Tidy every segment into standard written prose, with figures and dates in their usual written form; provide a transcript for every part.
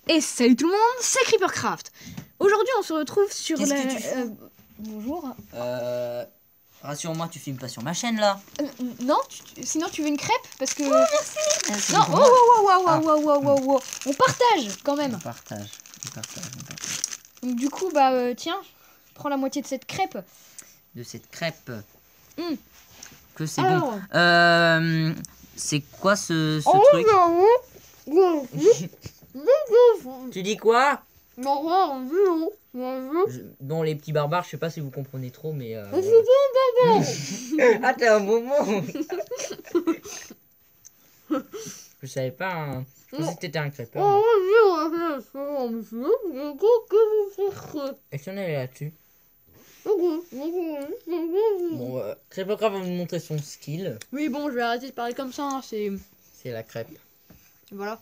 Et salut tout le monde, c'est Creepercraft. Aujourd'hui on se retrouve sur Qu'est-ce la... que tu fais bonjour. Rassure-moi, tu filmes pas sur ma chaîne là. Non, sinon tu veux une crêpe parce que... Merci. Non, oh, on partage quand même. On partage. Donc du coup, tiens, prends la moitié de cette crêpe. De cette crêpe. Mm. Que c'est Alors. bon. C'est quoi ce truc? Tu dis quoi? Bon, les petits barbares, je sais pas si vous comprenez trop, mais... Ah, t'es un moment. Je savais pas, hein. Je pensais que t'étais un crêpeur. Et si on allait là-dessus? Bon, Crêpecraft va nous montrer son skill. Oui, bon, je vais arrêter de parler comme ça, hein, c'est... C'est la crêpe. Voilà.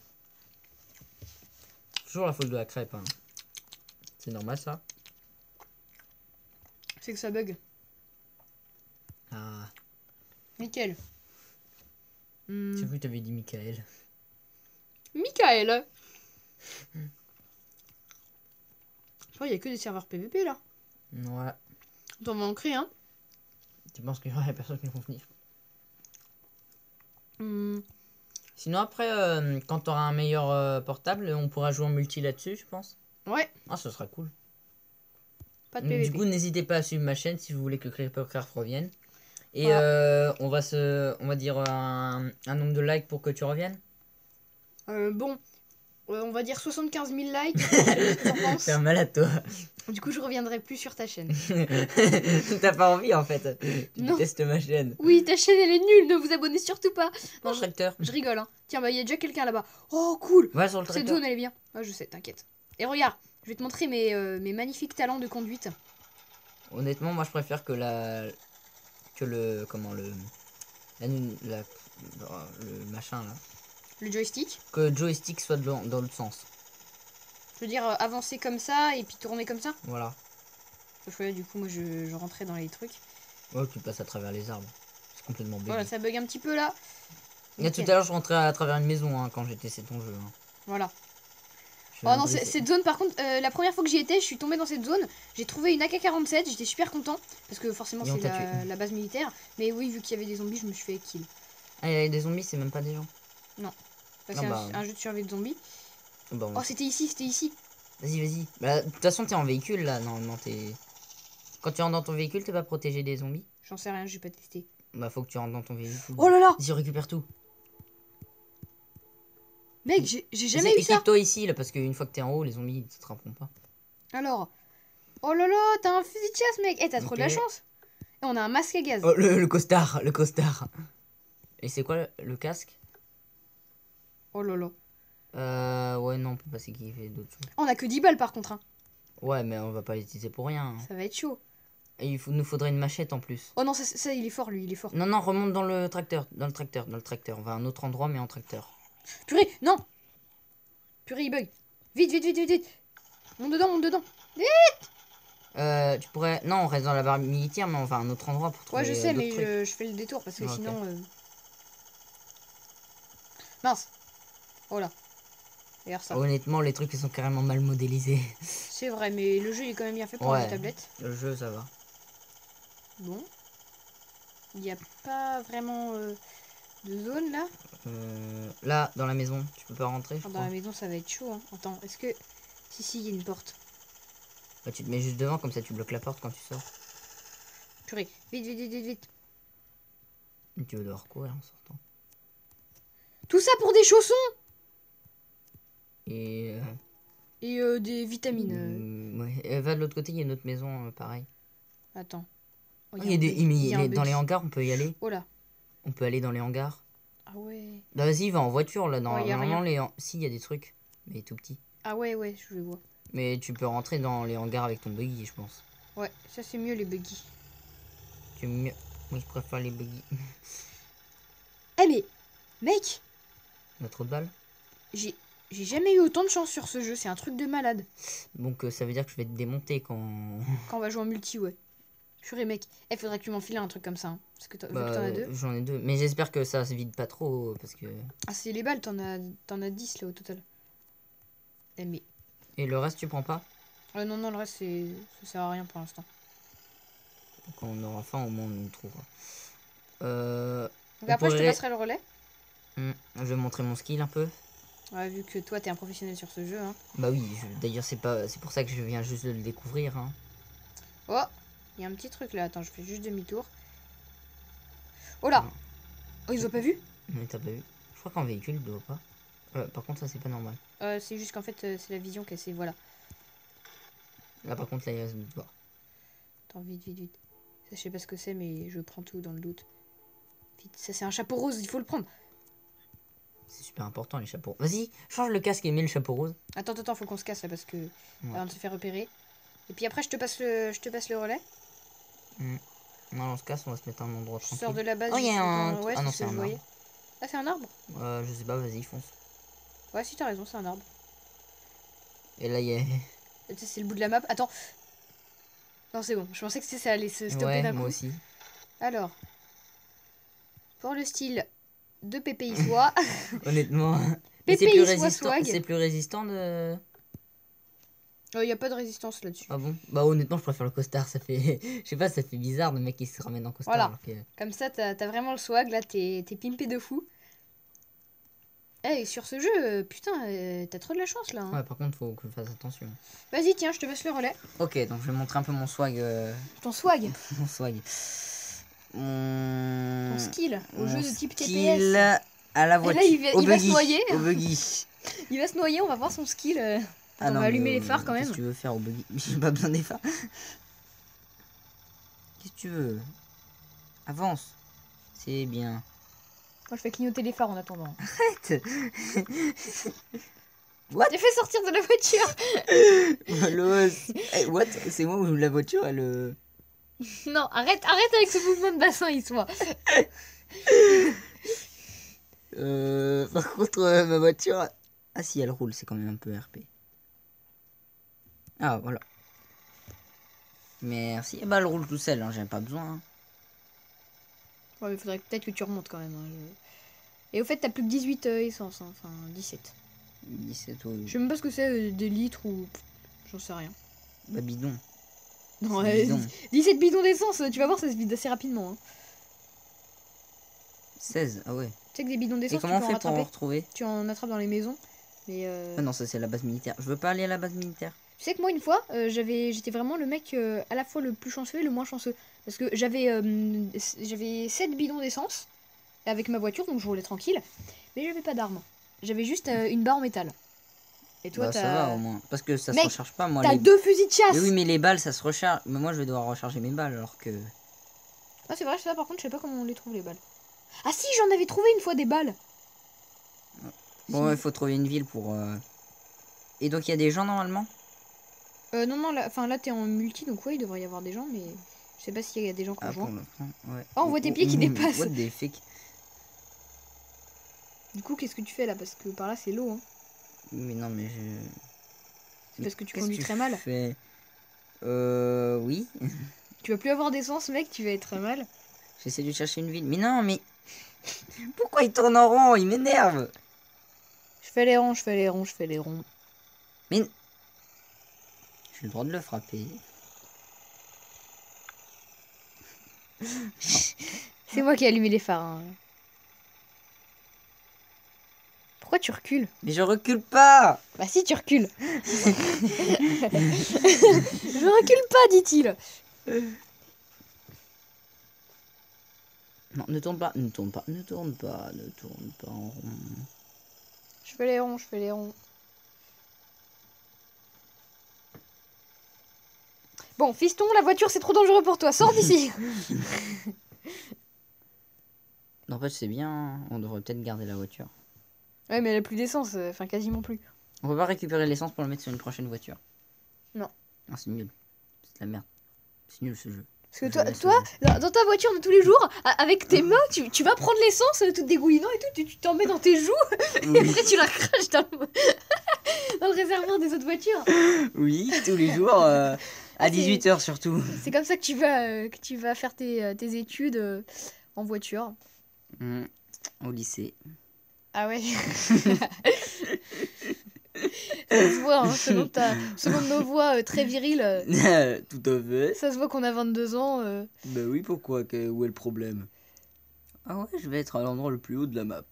Toujours la faute de la crêpe, hein. C'est normal, ça? C'est que ça bug. Ah, Nickel. j'ai cru que t'avais dit Michael. Michael. Je crois qu'il y a que des serveurs PVP là. Ouais. T'en vas en créer, hein. Tu penses qu'il y aura personne qui vont venir? Hmm. Sinon, après, quand t'auras un meilleur portable, on pourra jouer en multi là-dessus, je pense. Ouais, Ah, ce sera cool. pas de PVP. Du coup, n'hésitez pas à suivre ma chaîne si vous voulez que Creepercraft revienne. Et Voilà. on va dire un nombre de likes pour que tu reviennes. Bon, on va dire 75 000 likes. Qu'est-ce que t'en penses? Faire mal à toi. Du coup, je reviendrai plus sur ta chaîne. T'as pas envie en fait. Tu Non. détestes ma chaîne. Oui, ta chaîne elle est nulle, ne vous abonnez surtout pas. Non, Non, tracteur. je rigole, hein. Tiens, il y a déjà quelqu'un là-bas. Oh, cool. Ouais, sur le Cette tracteur. zone elle est bien. Ah, je sais, t'inquiète. Et regarde, je vais te montrer mes magnifiques talents de conduite. Honnêtement, moi je préfère que le machin là. Le joystick. Que le joystick soit dans le sens. Je veux dire, avancer comme ça et puis tourner comme ça. Voilà. Parce que là, du coup, moi je rentrais dans les trucs. Ouais, tu passes à travers les arbres. C'est complètement bébé. Voilà, ça bug un petit peu là. Et tout à Nickel. l'heure, je rentrais à travers une maison hein, quand j'ai testé ton jeu. Hein. Voilà. Je Oh non, brisais- cette zone, par contre, la première fois que j'y étais, je suis tombée dans cette zone. J'ai trouvé une AK-47, j'étais super content. Parce que forcément, Et on c'est t'a tué. la base militaire. Mais oui, vu qu'il y avait des zombies, je me suis fait kill. Ah, il y a des zombies, c'est même pas des gens. Enfin, Ah c'est bah. un jeu de survie de zombies. Bon, Oh, c'était ici, c'était ici. vas-y. Bah, de toute façon, t'es en véhicule là, normalement. Quand tu rentres dans ton véhicule, t'es pas protégé des zombies. J'en sais rien, j'ai pas testé. Bah, faut que tu rentres dans ton véhicule. Oh là là. Vas-y, récupère tout. Mec, j'ai jamais eu ça. Équipe-toi ici là, parce qu'une fois que t'es en haut, les zombies ils te rattraperont pas. Alors. Oh là là, t'as un fusil de chasse, mec. Eh, t'as trop de la Ok. chance. Et on a un masque à gaz. Oh, le costard. Et c'est quoi le casque? Oh là là. Ouais, non, on peut pas s'équiper d'autres choses. Oh, on a que 10 balles par contre, hein. Ouais, mais on va pas les utiliser pour rien. Hein. Ça va être chaud. Et nous faudrait une machette en plus. Oh non, ça, il est fort, lui, il est fort. Non, remonte dans le tracteur. Dans le tracteur. On va à un autre endroit, mais en tracteur. Purée, non. Purée, il bug. Vite. Monte dedans. Tu pourrais. Non, on reste dans la barre militaire, mais on va à un autre endroit pour trouver. Ouais, je sais, mais d'autres trucs. je fais le détour parce que Ok. sinon. Mince. Oh là. Regarde ça. Honnêtement, les trucs ils sont carrément mal modélisés. C'est vrai, mais le jeu il est quand même bien fait pour Ouais. la tablette. Le jeu, ça va. Bon. Il n'y a pas vraiment de zone là. Là, dans la maison, tu peux pas rentrer, je Dans crois. la maison, ça va être chaud. Hein. Attends, est-ce que. Si, il y a une porte. Bah, tu te mets juste devant, comme ça tu bloques la porte quand tu sors. Purée. Vite. Et tu veux devoir courir en sortant. Tout ça pour des chaussons Et. et des vitamines. Ouais. Va de l'autre côté, il y a une autre maison, pareil. Attends. Oh, Ah, il y a des. bug. Mais Il y a un dans bug. les hangars, on peut y aller. Oh là. On peut aller dans les hangars. Ah ouais. Bah, vas-y, va en voiture là. Oh, y a Normalement, si, il y a des trucs. Mais tout petit. Ah ouais, je le vois. Mais tu peux rentrer dans les hangars avec ton buggy, je pense. Ouais, ça c'est mieux les buggy. Tu mieux. Moi, je préfère les buggy. Eh mais, mec, On a trop de balles. j'ai jamais eu autant de chance sur ce jeu, c'est un truc de malade. Donc, ça veut dire que je vais te démonter quand. Quand on va jouer en multi, ouais. Purée mec, faudrait que tu m'enfiles un truc comme ça. Hein. Parce que vu que t'en as deux. J'en ai deux. Mais j'espère que ça se vide pas trop parce que. Ah c'est les balles, t'en as 10 là au total. Mais... Et le reste, tu prends pas? non, non, le reste, ça sert à rien pour l'instant. Quand on aura faim, au moins, on le trouvera. Donc après, je te passerai le relais. Je vais montrer mon skill un peu. Ouais, vu que toi, t'es un professionnel sur ce jeu. Hein. Bah oui, d'ailleurs, c'est pour ça que je viens juste de le découvrir. Hein. Oh, il y a un petit truc là. Attends, je fais juste demi-tour. Oh là! Oh, ils ont pas vu? Mais t'as pas vu? Je crois qu'en véhicule, il doit pas. Par contre, ça, c'est pas normal. C'est juste qu'en fait, c'est la vision cassée. Voilà. Là, par contre, là, il reste de voir. Attends, vite, vite, vite. Ça, je sais pas ce que c'est, mais je prends tout dans le doute. Vite, ça, c'est un chapeau rose. Il faut le prendre. C'est super important, les chapeaux. Vas-y, change le casque et mets le chapeau rose. Attends, attends, faut qu'on se casse là parce que... Avant de se faire repérer. Et puis après, je te passe le relais. Non, on se casse, on va se mettre à un endroit tranquille. Je sors de la base. Oh, il y a un... Ouais, ah non, c'est un arbre. Ah, c'est un arbre? Je sais pas, vas-y, fonce. Ouais, si, t'as raison, c'est un arbre. Et là, il y a... C'est le bout de la map. Attends. Non, c'est bon. Je pensais que ça allait se stopper d'un coup. Moi aussi. Alors. Pour le style de Pépé Issois. Honnêtement. Pépé Issois swag. C'est plus résistant de... Il n'y a pas de résistance là-dessus. Ah bon? Bah honnêtement, je préfère le costard. Ça fait... Je sais pas, ça fait bizarre le mec qui se ramène en costard. Voilà. Que... Comme ça, t'as vraiment le swag. Là, t'es pimpé de fou. Et sur ce jeu, putain, t'as trop de la chance là. Hein. Ouais, par contre, faut que je fasse attention. Vas-y, tiens, je te passe le relais. Ok, donc je vais montrer un peu mon swag. Ton swag? Mon swag. Ton skill au jeu de type skill TPS. À la voiture. Et là, il va se noyer. Au buggy. Il va se noyer, on va voir son skill. Ah on non, va allumer les phares quand même. Qu'est-ce que tu veux faire au buggy? J'ai pas besoin des phares. Qu'est-ce que tu veux? Avance. C'est bien. Moi, je fais clignoter les phares en attendant. Arrête. What? J'ai fait sortir de la voiture. Loos. Hey, what? C'est moi où la voiture, elle... Non, arrête avec ce mouvement de bassin, Issois. Par contre, ma voiture... Ah si, elle roule, c'est quand même un peu RP. Ah, voilà. Merci. Bah, elle roule tout seul, hein, j'ai pas besoin. Hein. Ouais, il faudrait peut-être que tu remontes quand même. Hein, Et au fait, t'as plus que 18 essence, hein, enfin 17. 17, oui. Je sais même pas ce que c'est, des litres ou... J'en sais rien. Bah, bidon. Non, bidon. 17 bidons d'essence, tu vas voir, ça se vide assez rapidement. Hein. 16, ah ouais. Tu sais que des bidons d'essence, Et comment on fait pour en rattraper. retrouver? Tu en attrapes dans les maisons. Mais Ah non, ça c'est la base militaire. Je veux pas aller à la base militaire. Tu sais que moi, une fois, j'étais vraiment le mec à la fois le plus chanceux et le moins chanceux. Parce que j'avais 7 bidons d'essence avec ma voiture, donc je roulais tranquille. Mais j'avais pas d'arme. J'avais juste une barre en métal. Et toi, bah, ça va au moins. Parce que ça Mec, se recharge pas, moi. T'as 2 fusils de chasse. Mais oui, mais les balles, ça se recharge. Mais moi, je vais devoir recharger mes balles alors que... Ah, c'est vrai, ça, par contre, je sais pas comment on les trouve, les balles. Ah si, j'en avais trouvé une fois des balles. Bon, il faut trouver une ville pour... Et donc, il y a des gens, normalement? Non, non, là, t'es en multi, donc ouais, il devrait y avoir des gens, mais... Je sais pas s'il y a des gens qui ont joué. Ouais. Oh, on voit tes pieds qui dépassent. What the fuck? Du coup, qu'est-ce que tu fais, là? Parce que par là, c'est l'eau, hein. Mais non, mais je... C'est parce que tu conduis très mal. Oui. Tu vas plus avoir d'essence, mec, tu vas être mal. J'essaie de chercher une ville. Mais non, mais... Pourquoi il tourne en rond? Il m'énerve. Je fais les ronds, je fais les ronds, je fais les ronds. Mais... J'ai le droit de le frapper. C'est moi qui ai allumé les phares. Hein. Pourquoi tu recules? Mais je recule pas. Bah si, tu recules. Je recule pas, dit-il. Non, ne tourne pas, ne tourne pas, ne tourne pas, ne tourne pas en rond. Je fais les ronds, je fais les ronds. Bon, fiston, la voiture c'est trop dangereux pour toi, sors d'ici. En fait, c'est bien, on devrait peut-être garder la voiture. Ouais, mais elle a plus d'essence, enfin quasiment plus. On peut pas récupérer l'essence pour le mettre sur une prochaine voiture. Non. Non, c'est nul. C'est de la merde. C'est nul ce jeu. Parce que toi, dans ta voiture de tous les jours, avec tes mains, tu vas prendre l'essence toute dégoulinant et tout, tu t'en mets dans tes joues, et après tu la craches dans le réservoir des autres voitures. Oui, tous les jours, à 18h surtout. C'est comme ça que tu vas faire tes études en voiture. Au lycée. Ah ouais. Ça se voit, hein, selon nos voix très viriles. Tout à fait. Ça se voit qu'on a 22 ans. Bah oui, pourquoi? Où est le problème? Ah ouais, je vais être à l'endroit le plus haut de la map.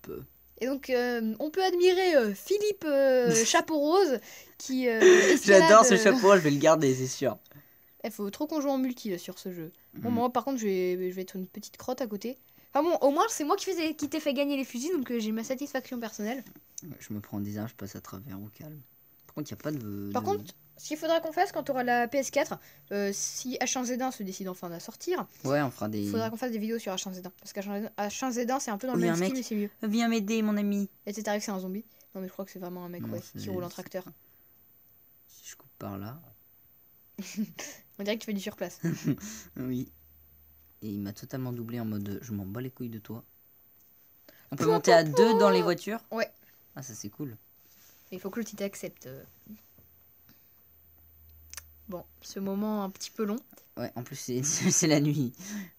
Et donc, on peut admirer Philippe Chapeau Rose qui J'adore ce chapeau, je vais le garder, c'est sûr. Il faut trop qu'on joue en multi là, sur ce jeu. Bon, moi par contre, je vais être une petite crotte à côté. Enfin bon, au moins, c'est moi qui t'ai fait gagner les fusils, donc j'ai ma satisfaction personnelle. Je me prends des armes, je passe à travers au calme. Par contre, il n'y a pas de... Par contre, ce qu'il faudra qu'on fasse quand tu auras la PS4, si H1Z1 se décide enfin à sortir, ouais, on fera des... il faudra qu'on fasse des vidéos sur H1Z1. Parce qu'H1Z1, c'est un peu dans le Oui, même un style, mec. mais c'est mieux. Viens m'aider, mon ami. Et t'arrives, c'est un zombie. Non, mais je crois que c'est vraiment un mec Non, qui roule en tracteur. Si je coupe par là... On dirait que tu fais du surplace. Oui. Et il m'a totalement doublé en mode je m'en bats les couilles de toi. On peut monter à 2 dans les voitures? Ouais. Ah, ça c'est cool. Il faut que le titre accepte. Bon, ce moment un petit peu long. Ouais, en plus c'est la nuit.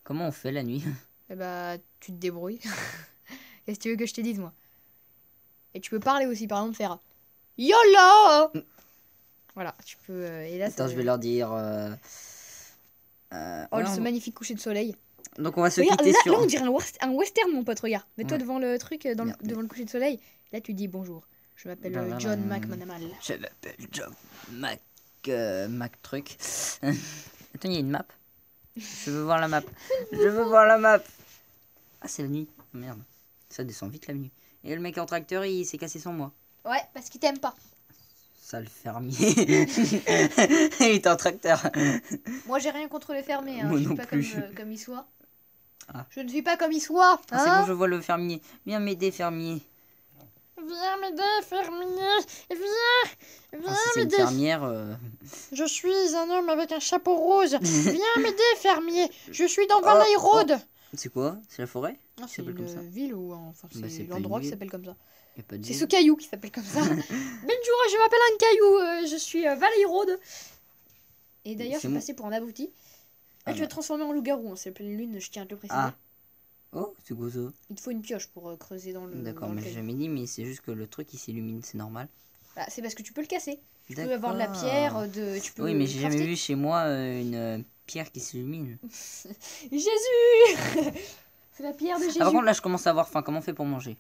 Comment on fait la nuit? Eh bah, tu te débrouilles. Qu'est-ce que tu veux que je te dise, moi? Et tu peux parler aussi, par exemple, faire YOLO. Voilà, tu peux. Et là, attends, je vais leur dire. Oh, ouais, ce magnifique coucher de soleil. Donc on va se Regarde, quitter là, sur. là, on dirait un western, mon pote. Regarde, mets-toi Ouais. devant le truc, Merde. devant le coucher de soleil. Là, tu dis bonjour. Je m'appelle John McManaman. Je m'appelle John Mac truc. Attends, il y a une map. Je veux voir la map. Je veux voir la map. Ah, c'est la nuit. Oh, merde. Ça descend vite la nuit. Et le mec en tracteur, il s'est cassé sans moi. Ouais, parce qu'il t'aime pas. Sale fermier. Il est en tracteur. Moi, j'ai rien contre les fermiers. Hein. Moi Je suis non pas plus. comme il soit. Ah. Je ne suis pas comme il soit. Ah, c'est Hein bon, je vois le fermier. Viens m'aider, fermier. Viens m'aider, fermier. Viens Ah, si c'est une m'aider. fermière. Je suis un homme avec un chapeau rose. Viens m'aider, fermier. Je suis dans Valley Oh, Road. C'est quoi? C'est la forêt? Non, c'est s'appelle comme ça. une ville ou enfin Bah, c'est c'est pas l'endroit une qui ville. s'appelle comme ça. Y a pas de C'est ville. ce caillou qui s'appelle comme ça. Bonjour, je m'appelle un caillou. Je suis Valley Road. Et d'ailleurs, je C'est suis mon- passé pour un abruti. Ah Là, tu bah. vas te transformer en loup-garou. Hein. C'est la pleine lune, je tiens à te le préciser. Ah. Oh, c'est quoi ça? Il te faut une pioche pour creuser dans le. D'accord, dans le mais j'ai caillou. jamais dit, mais c'est juste que le truc il s'illumine, c'est normal. Bah, c'est parce que tu peux le casser. Tu peux D'accord. avoir de la pierre, tu peux. Oui, mais j'ai jamais crafter. vu chez moi une pierre qui s'illumine. Jésus. C'est la pierre de Jésus. Ah, par contre, là, je commence à avoir faim. Comment on fait pour manger?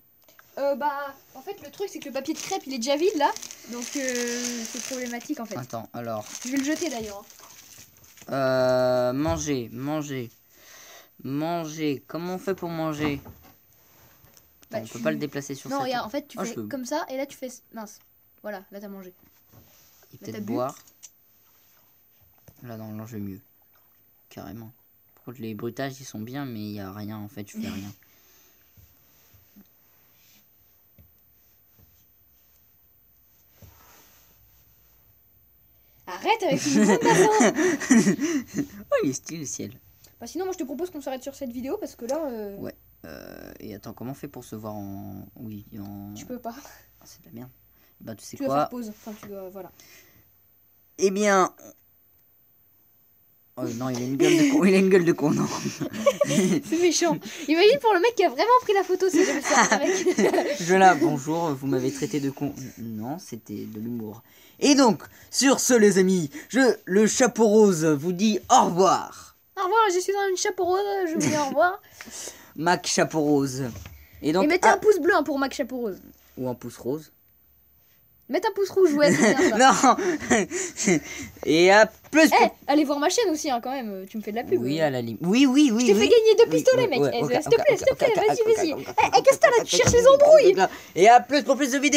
Bah, en fait, le truc, c'est que le papier de crêpe, il est déjà vide là. Donc, c'est problématique en fait. Attends, alors. Je vais le jeter d'ailleurs. Hein. Manger. Comment on fait pour manger? Bah, On peut pas le déplacer sur Non, cette... regarde, en fait, tu Oh, fais je peux- comme ça et là, tu fais. Mince. Voilà, là, t'as mangé. Et Là, t'as peut-être bu. boire. Là, non, là, je vais mieux. Carrément. Par contre, les bruitages, ils sont bien, mais il y a rien, en fait, je fais rien. Arrête avec ce mouvement de bassin. Oh, il est stylé, le ciel. Bah, sinon, moi, je te propose qu'on s'arrête sur cette vidéo parce que là, Ouais. Et attends, comment on fait pour se voir en... Oui, en... tu peux pas. Ah, c'est de la merde. Bah, tu sais Tu dois faire quoi? pause. Enfin, tu dois. Voilà. Eh bien... Oh non, il a une gueule de con, il a une gueule de con, non. C'est méchant. Imagine pour le mec qui a vraiment pris la photo, c'est jamais ça, mec. Je là, bonjour, vous m'avez traité de con. Non, c'était de l'humour. Et donc, sur ce, les amis, le chapeau rose vous dit au revoir. Au revoir, je suis dans une chapeau rose, je vous dis au revoir. Mac chapeau rose. Et donc, Et mettez un pouce bleu hein, pour Mac Chapeau Rose. ou un pouce rose. Mettez un pouce rouge, ouais, c'est bien ça. Non. Et à plus. Eh, allez voir ma chaîne aussi, hein, quand même. Tu me fais de la pub. Oui, à la limite. Oui, oui, oui. Je t'ai oui. fait gagner 2 Oui, pistolets, oui, mec. ouais, Eh, ok, s'il te plaît, ok, s'il te plaît, ok, vas-y, ok, vas-y. ok, ok, Eh, qu'est-ce que t'as là? Tu cherches les embrouilles. Et à plus pour plus de vidéos.